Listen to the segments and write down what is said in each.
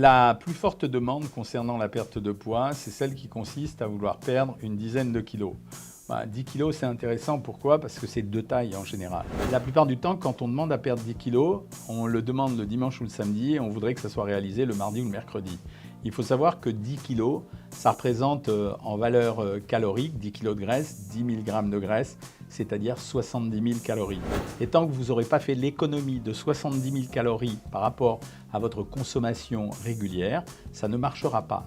La plus forte demande concernant la perte de poids, c'est celle qui consiste à vouloir perdre une dizaine de kilos. 10 kilos, c'est intéressant. Pourquoi? Parce que c'est de taille en général. La plupart du temps, quand on demande à perdre 10 kilos, on le demande le dimanche ou le samedi et on voudrait que ça soit réalisé le mardi ou le mercredi. Il faut savoir que 10 kilos, ça représente en valeur calorique 10 kilos de graisse, 10 mg de graisse, c'est-à-dire 70 000 calories. Et tant que vous n'aurez pas fait l'économie de 70 000 calories par rapport à votre consommation régulière, ça ne marchera pas.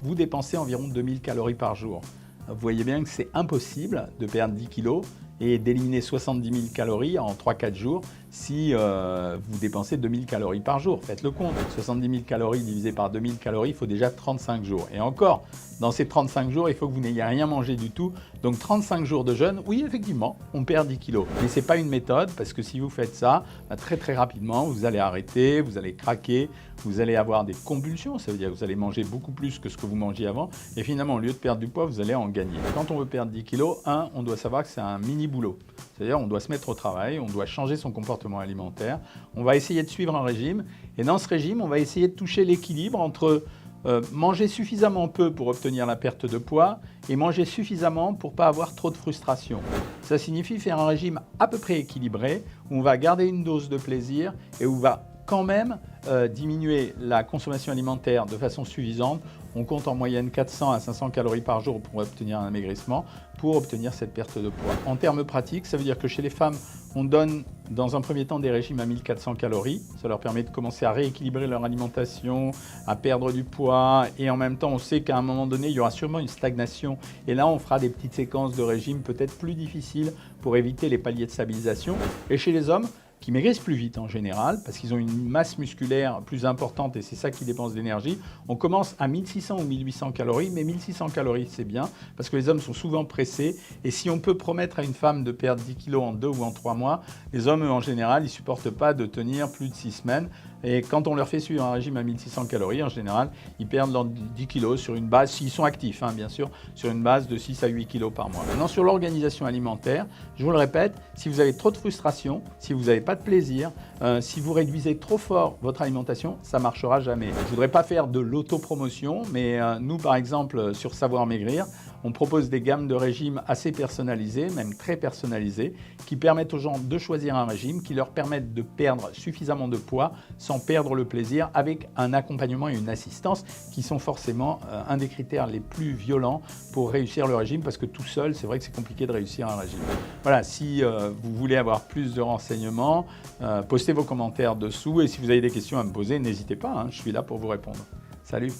Vous dépensez environ 2000 calories par jour. Vous voyez bien que c'est impossible de perdre 10 kilos et d'éliminer 70 000 calories en 3-4 jours si vous dépensez 2000 calories par jour. Faites le compte, 70 000 calories divisé par 2000 calories, il faut déjà 35 jours. Et encore, dans ces 35 jours, il faut que vous n'ayez rien mangé du tout. Donc 35 jours de jeûne, oui, effectivement, on perd 10 kilos. Mais ce n'est pas une méthode parce que si vous faites ça, très rapidement, vous allez arrêter, vous allez craquer, vous allez avoir des convulsions. Ça veut dire que vous allez manger beaucoup plus que ce que vous mangiez avant. Et finalement, au lieu de perdre du poids, vous allez en gagner. Quand on veut perdre 10 kilos, on doit savoir que c'est un mini boulot. C'est-à-dire on doit se mettre au travail, on doit changer son comportement alimentaire, on va essayer de suivre un régime et dans ce régime, on va essayer de toucher l'équilibre entre manger suffisamment peu pour obtenir la perte de poids et manger suffisamment pour ne pas avoir trop de frustration. Ça signifie faire un régime à peu près équilibré où on va garder une dose de plaisir et où on va quand même diminuer la consommation alimentaire de façon suffisante. On compte en moyenne 400 à 500 calories par jour pour obtenir un amaigrissement, pour obtenir cette perte de poids. En termes pratiques, ça veut dire que chez les femmes, on donne dans un premier temps des régimes à 1400 calories. Ça leur permet de commencer à rééquilibrer leur alimentation, à perdre du poids et en même temps, on sait qu'à un moment donné, il y aura sûrement une stagnation. Et là, on fera des petites séquences de régimes peut-être plus difficiles pour éviter les paliers de stabilisation. Et chez les hommes, qui maigrissent plus vite en général, parce qu'ils ont une masse musculaire plus importante et c'est ça qui dépense d'énergie. On commence à 1600 ou 1800 calories, mais 1600 calories c'est bien, parce que les hommes sont souvent pressés, et si on peut promettre à une femme de perdre 10 kilos en 2 ou en 3 mois, les hommes en général, ils ne supportent pas de tenir plus de 6 semaines, et quand on leur fait suivre un régime à 1600 calories, en général, ils perdent leurs 10 kilos sur une base, s'ils sont actifs, bien sûr, sur une base de 6 à 8 kilos par mois. Maintenant, sur l'organisation alimentaire, je vous le répète, si vous avez trop de frustration, si vous n'avez pas de plaisir, si vous réduisez trop fort votre alimentation, ça ne marchera jamais. Je ne voudrais pas faire de l'autopromotion, mais nous, par exemple, sur Savoir Maigrir, on propose des gammes de régimes assez personnalisées, même très personnalisées, qui permettent aux gens de choisir un régime, qui leur permettent de perdre suffisamment de poids sans perdre le plaisir, avec un accompagnement et une assistance qui sont forcément un des critères les plus violents pour réussir le régime, parce que tout seul, c'est vrai que c'est compliqué de réussir un régime. Voilà, si vous voulez avoir plus de renseignements, postez vos commentaires dessous et si vous avez des questions à me poser, n'hésitez pas, je suis là pour vous répondre. Salut!